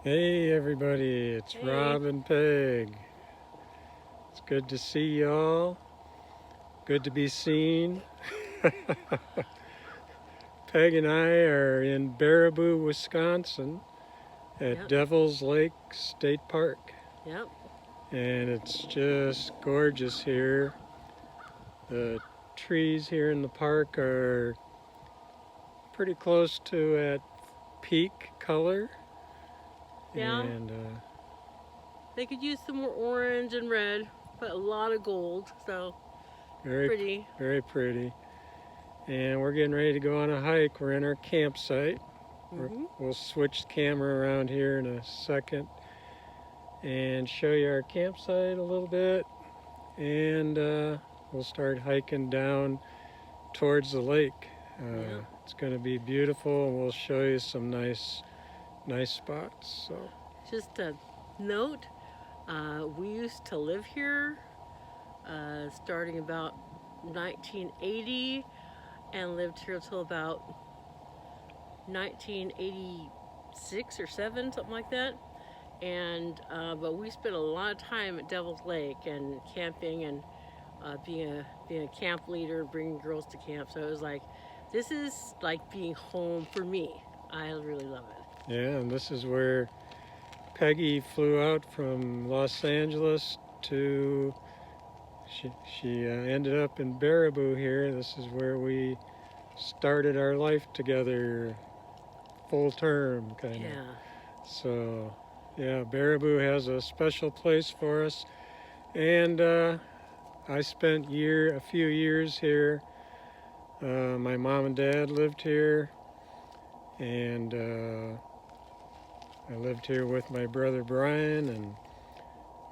Hey everybody, it's Hey. Rob and Peg. It's good to see y'all. Good to be seen. Peg and I are in Baraboo, Wisconsin at Yep. Devil's Lake State Park. Yep. And it's just gorgeous here. The trees here in the park are pretty close to at peak color. Yeah. And They could use some more orange and red, but a lot of gold. So very pretty. Very pretty. And we're getting ready to go on a hike. We're in our campsite. We'll switch the camera around here in a second and show you our campsite a little bit. And we'll start hiking down towards the lake. Yeah. It's going to be beautiful, and we'll show you some nice spots. So Just a note, we used to live here starting about 1980 and lived here till about 1986 or 7, something like that. And but we spent a lot of time at Devil's Lake and camping and being a camp leader, bringing girls to camp. So it was like, this is like being home for me. I really love it. yeah, and this is where Peggy flew out from Los Angeles to. She ended up in Baraboo here. This is where we started our life together, full term kind of. Yeah. So, yeah, Baraboo has a special place for us. And I spent a few years here. My mom and dad lived here, and I lived here with my brother Brian, and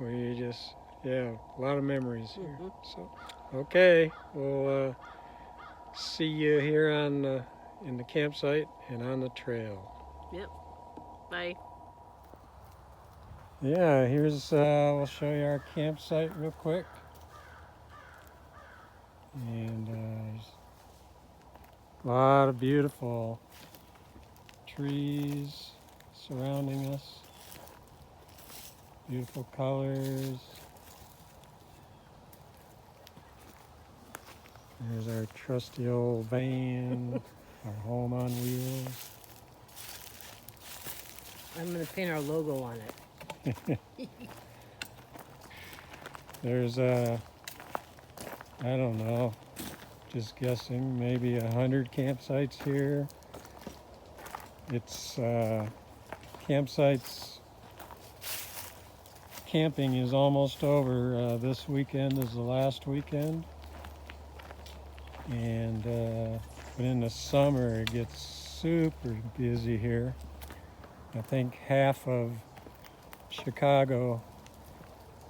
we just, yeah, a lot of memories here. So, okay, we'll see you here in the campsite and on the trail. Yep. Bye. Yeah, we'll show you our campsite real quick. And there's a lot of beautiful trees surrounding us. Beautiful colors. There's our trusty old van, our home on wheels. I'm going to paint our logo on it. There's I don't know, just guessing, maybe 100 campsites here. It's campsites. Camping is almost over. This weekend is the last weekend. And but in the summer it gets super busy here. I think half of Chicago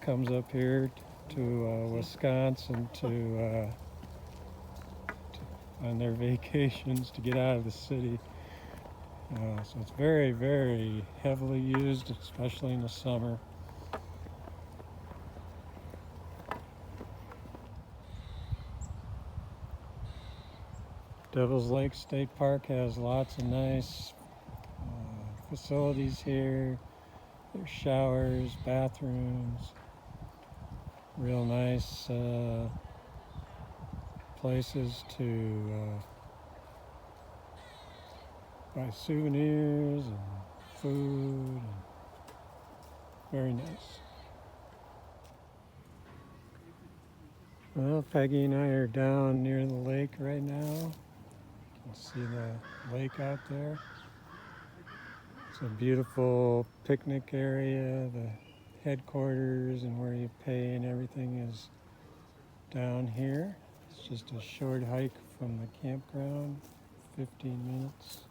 comes up here to Wisconsin to on their vacations to get out of the city. So it's very, very heavily used, especially in the summer. Devil's Lake State Park has lots of nice facilities here. There's showers, bathrooms, real nice places to buy souvenirs and food. Very nice. Well, Peggy and I are down near the lake right now. You can see the lake out there. It's a beautiful picnic area. The headquarters and where you pay and everything is down here. It's just a short hike from the campground, 15 minutes.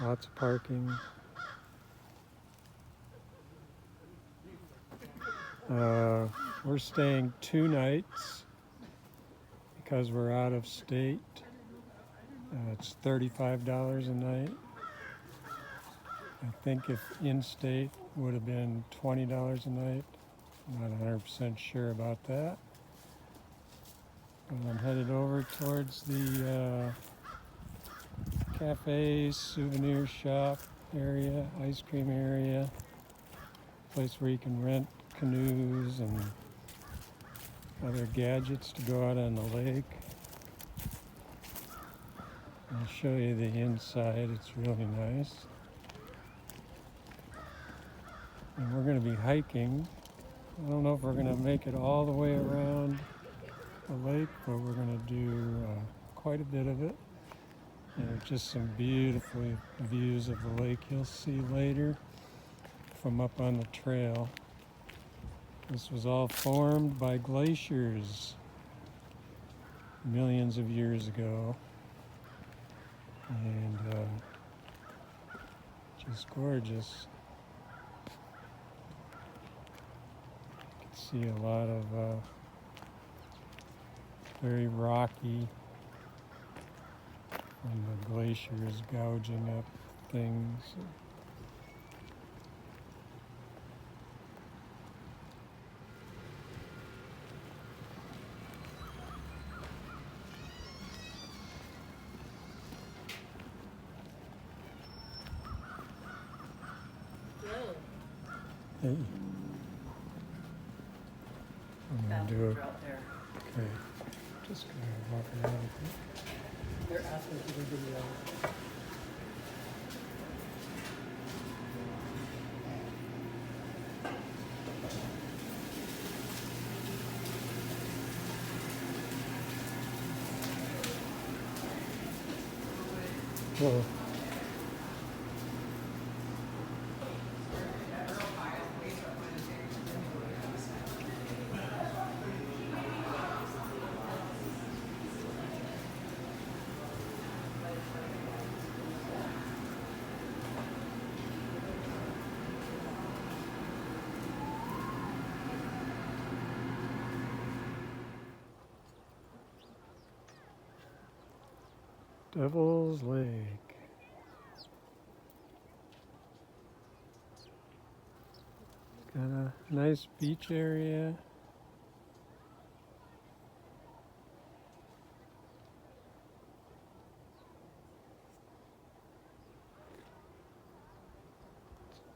Lots of parking. We're staying 2 nights because we're out of state. It's $35 a night. I think if in-state would have been $20 a night. I'm not 100% sure about that. But I'm headed over towards the cafe, souvenir shop, area, ice cream area, place where you can rent canoes and other gadgets to go out on the lake. I'll show you the inside, it's really nice. And we're going to be hiking. I don't know if we're going to make it all the way around the lake, but we're going to do quite a bit of it. And just some beautiful views of the lake you'll see later from up on the trail. This was all formed by glaciers millions of years ago. And just gorgeous. You can see a lot of very rocky from the glaciers gouging up things. Hey. I'm gonna do it. Okay. Just gonna walk around. They're asking to do video. Whoa. Devil's Lake. Got a nice beach area.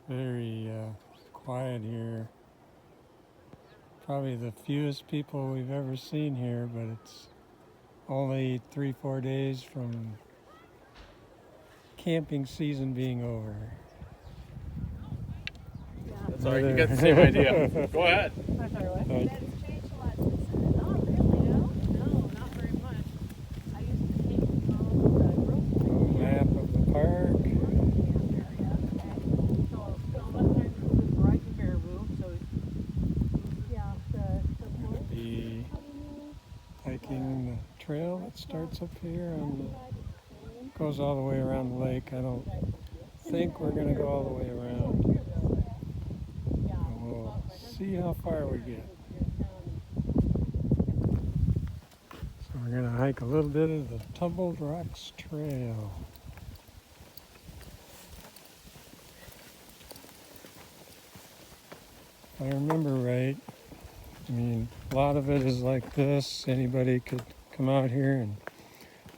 Very quiet here. Probably the fewest people we've ever seen here, but it's only 3-4 days from camping season being over. That's all right, you got the same idea. Go ahead. That's changed a lot since then. Not really, no? No, not very much. I used to take the grocery Map of the park. Be hiking the trail that starts up here and goes all the way around the lake. I don't think we're going to go all the way around. And we'll see how far we get. So we're going to hike a little bit of the Tumbled Rocks Trail. If I remember right, I mean, a lot of it is like this. Anybody could come out here and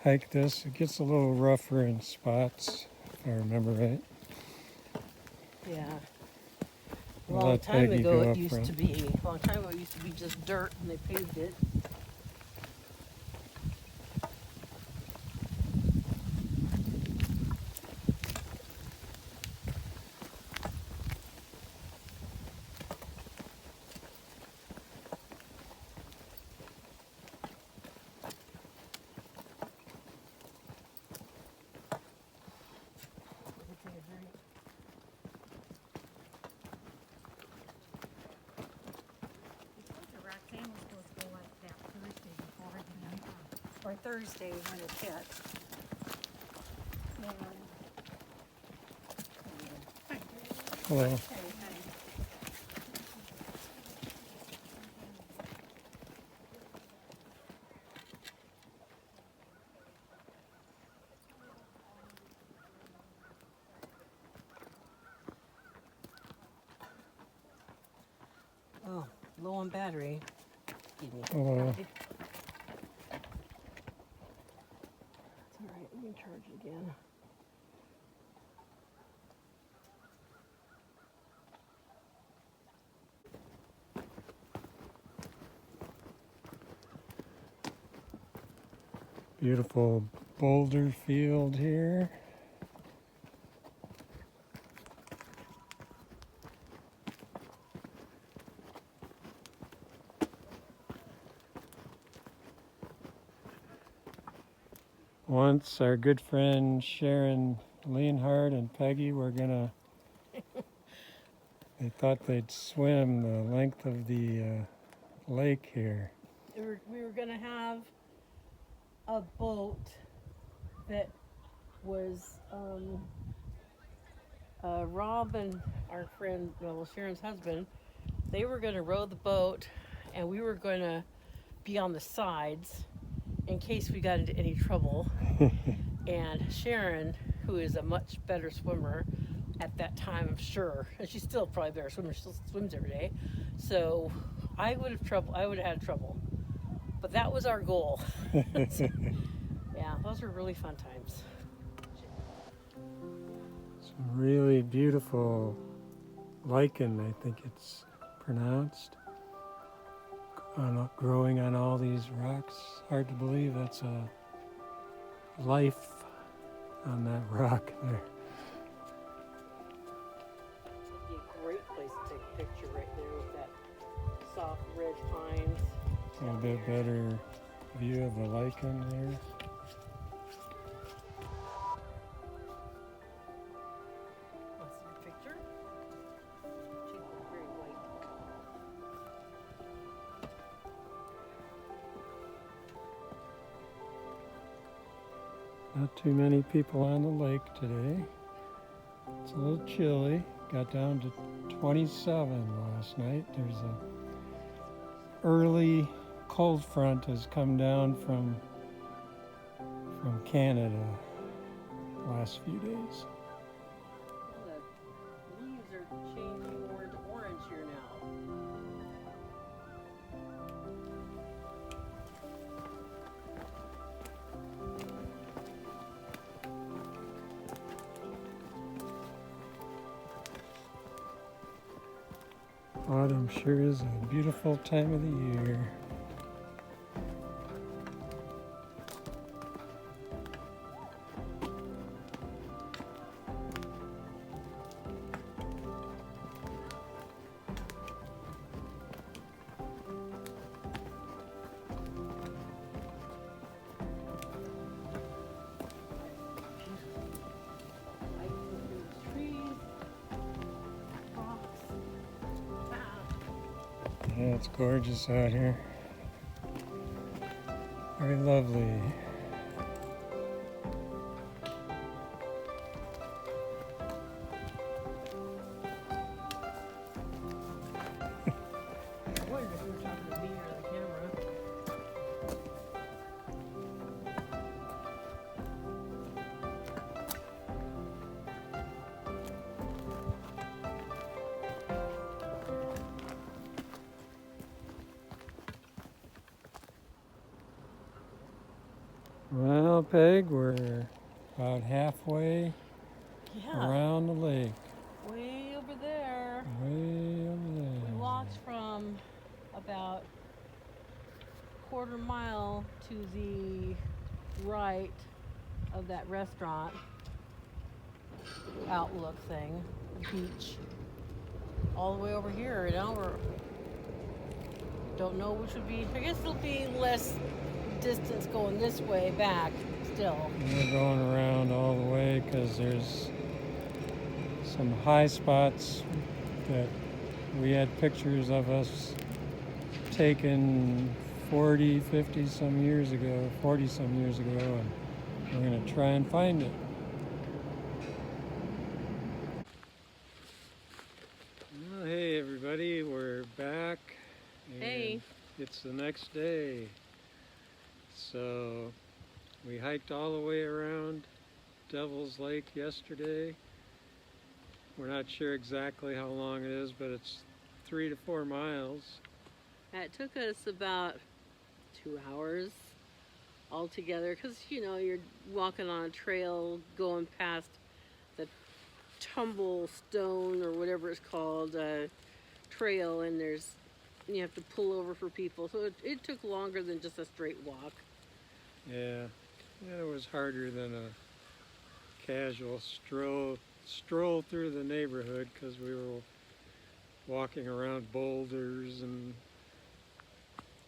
hike this. It gets a little rougher in spots, if I remember right. Yeah. A I'll long let time Peggy ago go it up used front. to be. A long time ago it used to be just dirt and they paved it. Or Thursday when it hit. Hello. Oh, low on battery. Excuse me. Hello. It's all right. Let me charge it again. Beautiful boulder field here. Once our good friend Sharon Leonhardt and Peggy were gonna, they thought they'd swim the length of the lake here. We were gonna have a boat that was Rob and our friend, well, Sharon's husband, they were gonna row the boat, and we were gonna be on the sides in case we got into any trouble. And Sharon, who is a much better swimmer at that time, I'm sure, and she's still probably a better swimmer, she still swims every day. So I would have had trouble. But that was our goal. Yeah, those were really fun times. Some really beautiful lichen, I think it's pronounced, growing on all these rocks. Hard to believe that's a life on that rock there. It'd be a great place to take a picture right there with that soft red pines. A little bit better view of the lichen there. Want to see a picture? She's very white. Not too many people on the lake today. It's a little chilly. Got down to 27 last night. There's a early cold front has come down from Canada last few days. Well, the leaves are changing more to orange here now. Autumn sure is a beautiful time of the year. Light through the trees, rocks. Yeah, it's gorgeous out here. Very lovely. I wondered if you were talking to me or the camera. Well, Peg, we're about halfway Yeah, around the lake. way over there. Way over We there. walked from about quarter mile to the right of that restaurant outlook thing, the beach, all the way over here. Now we're don't know which would be. I guess it'll be less distance going this way back still. We're going around all the way because there's some high spots that we had pictures of us taken 40, 50 some years ago, 40 some years ago, and we're going to try and find it. Well, hey everybody, we're back. And Hey. it's the next day. So we hiked all the way around Devil's Lake yesterday. We're not sure exactly how long it is, but it's 3 to 4 miles. It took us about 2 hours altogether because, you know, you're walking on a trail going past the tumble stone or whatever it's called trail, and you have to pull over for people. So it took longer than just a straight walk. Yeah, And it was harder than a casual stroll through the neighborhood because we were walking around boulders and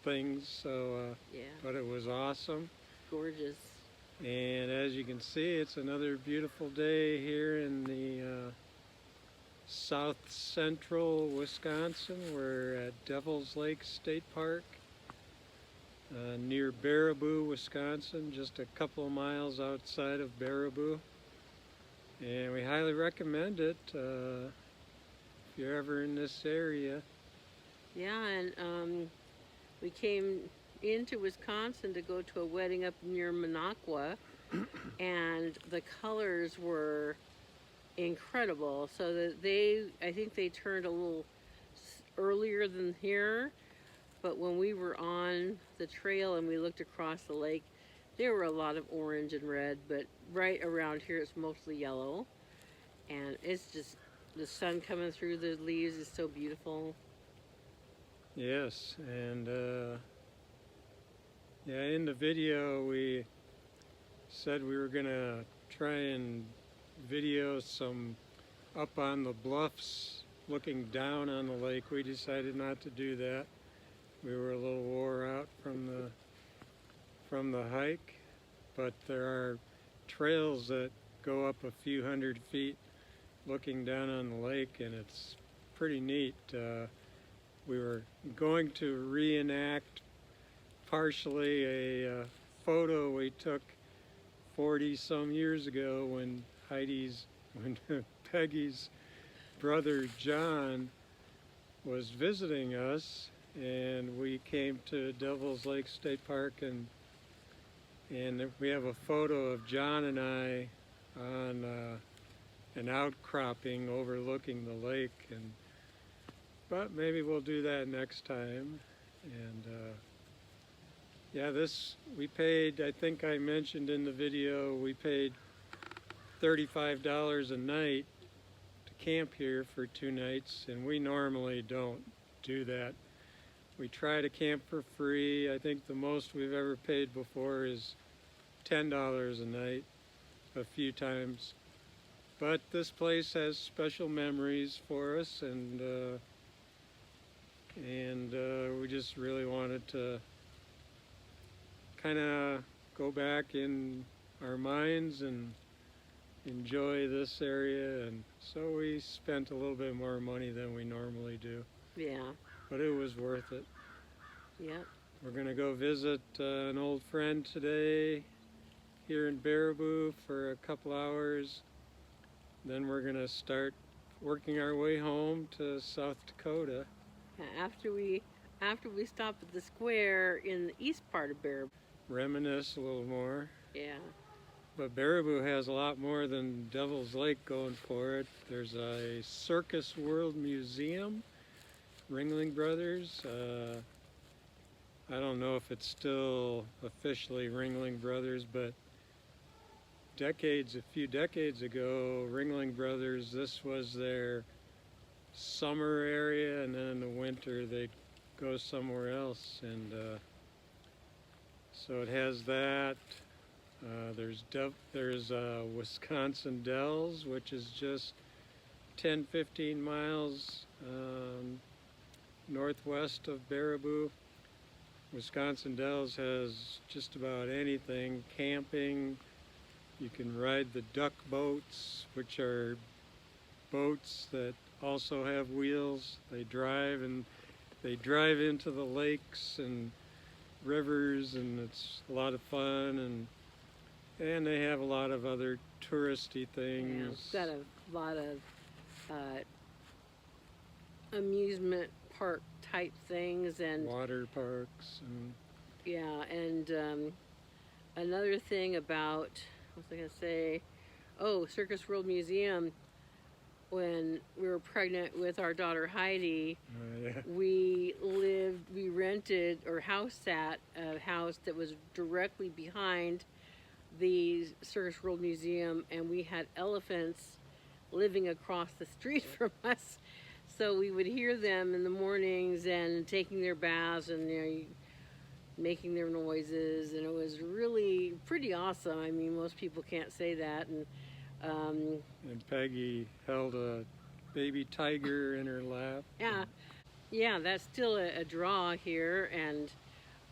things. So, Yeah, but it was awesome. gorgeous. And as you can see, it's another beautiful day here in the south central Wisconsin. We're at Devil's Lake State Park near Baraboo, Wisconsin, just a couple of miles outside of Baraboo. And we highly recommend it if you're ever in this area. Yeah, and we came into Wisconsin to go to a wedding up near Minocqua, and the colors were incredible. So that I think they turned a little earlier than here, but when we were on the trail and we looked across the lake, there were a lot of orange and red, but right around here it's mostly yellow, and it's just the sun coming through the leaves is so beautiful. Yes, and yeah, in the video we said we were gonna try and video some up on the bluffs looking down on the lake. We decided not to do that. We were a little wore out from the hike, but there are trails that go up a few hundred feet looking down on the lake, and it's pretty neat. We were going to reenact partially a photo we took 40 some years ago when Peggy's brother John was visiting us, and we came to Devil's Lake State Park, and we have a photo of John and I on an outcropping overlooking the lake, but maybe we'll do that next time. And yeah, we paid, I think I mentioned in the video, we paid $35 a night to camp here for 2 nights, and we normally don't do that. We try to camp for free. I think the most we've ever paid before is $10 a night a few times. But this place has special memories for us, and we just really wanted to kind of go back in our minds and enjoy this area, and so we spent a little bit more money than we normally do. Yeah. But it was worth it. Yeah. We're going to go visit an old friend today here in Baraboo for a couple hours. Then we're going to start working our way home to South Dakota. After we stop at the square in the east part of Baraboo. Reminisce a little more. Yeah. But Baraboo has a lot more than Devil's Lake going for it. There's a Circus World Museum, Ringling Brothers. I don't know if it's still officially Ringling Brothers, but a few decades ago, Ringling Brothers, this was their summer area, and then in the winter they'd go somewhere else. And so it has that. There's Wisconsin Dells, which is just 10-15 miles northwest of Baraboo. Wisconsin Dells has just about anything, camping. You can ride the duck boats, which are boats that also have wheels. They drive into the lakes and rivers, and it's a lot of fun, and they have a lot of other touristy things. Yeah, it's got a lot of amusement park type things and water parks and yeah, and another thing about, what was I gonna say? Oh, Circus World Museum. When we were pregnant with our daughter Heidi, yeah. we rented or house sat a house that was directly behind the Circus World Museum, and we had elephants living across the street from us. So we would hear them in the mornings and taking their baths, and making their noises, and it was really pretty awesome. I mean, most people can't say that. And Peggy held a baby tiger in her lap. Yeah, yeah, that's still a draw here, and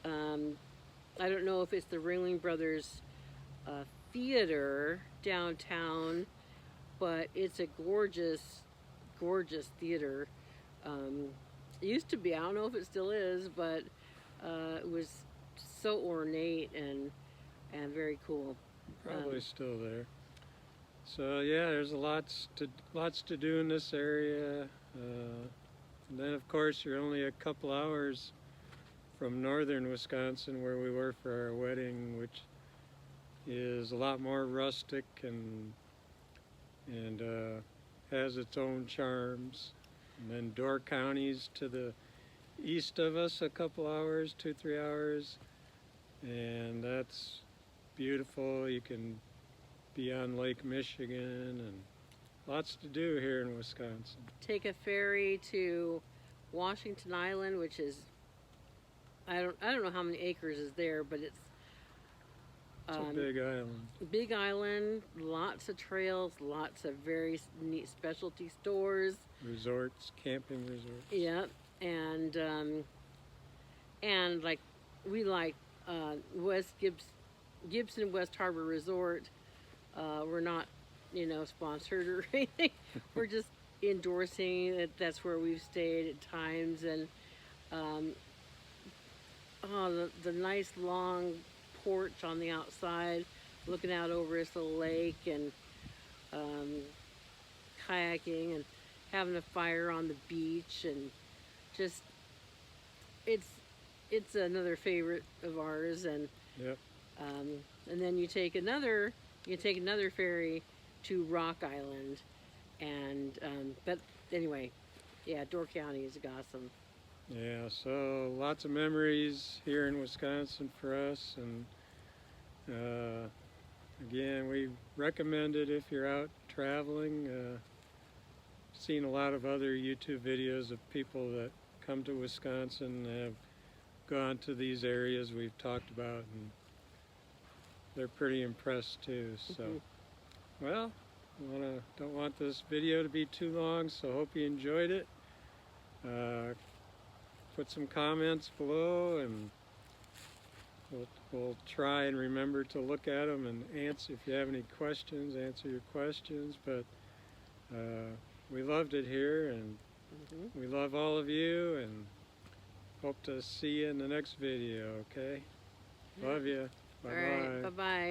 I don't know if it's the Ringling Brothers Theater downtown, but it's a gorgeous, gorgeous theater. It used to be, I don't know if it still is, but it was so ornate and very cool. Probably still there. So yeah, there's lots to do in this area. And then of course you're only a couple hours from northern Wisconsin, where we were for our wedding, which is a lot more rustic and has its own charms. And then Door County's to the east of us a couple hours, 2-3 hours, and that's beautiful. You can be on Lake Michigan, and lots to do here in Wisconsin. Take a ferry to Washington Island, which is I don't know how many acres is there, but it's It's a big island. big island, lots of trails, lots of very neat specialty stores. Resorts, camping resorts. Yeah, and like we like Gibson West Harbor Resort. We're not, sponsored or anything. We're just endorsing that. That's where we've stayed at times, and the nice long porch on the outside, looking out over this little lake, and kayaking and having a fire on the beach, and just it's another favorite of ours. And Yep. and then you take another ferry to Rock Island, and but anyway, yeah, Door County is awesome. Yeah, so lots of memories here in Wisconsin for us, and again, we recommend it if you're out traveling. Seen a lot of other YouTube videos of people that come to Wisconsin and have gone to these areas we've talked about, and they're pretty impressed too. So, well, don't want this video to be too long, so hope you enjoyed it. Put some comments below, and we'll try and remember to look at them and answer. If you have any questions, answer your questions. But we loved it here, and we love all of you, and hope to see you in the next video. Okay, love you. Bye bye. All right, bye bye.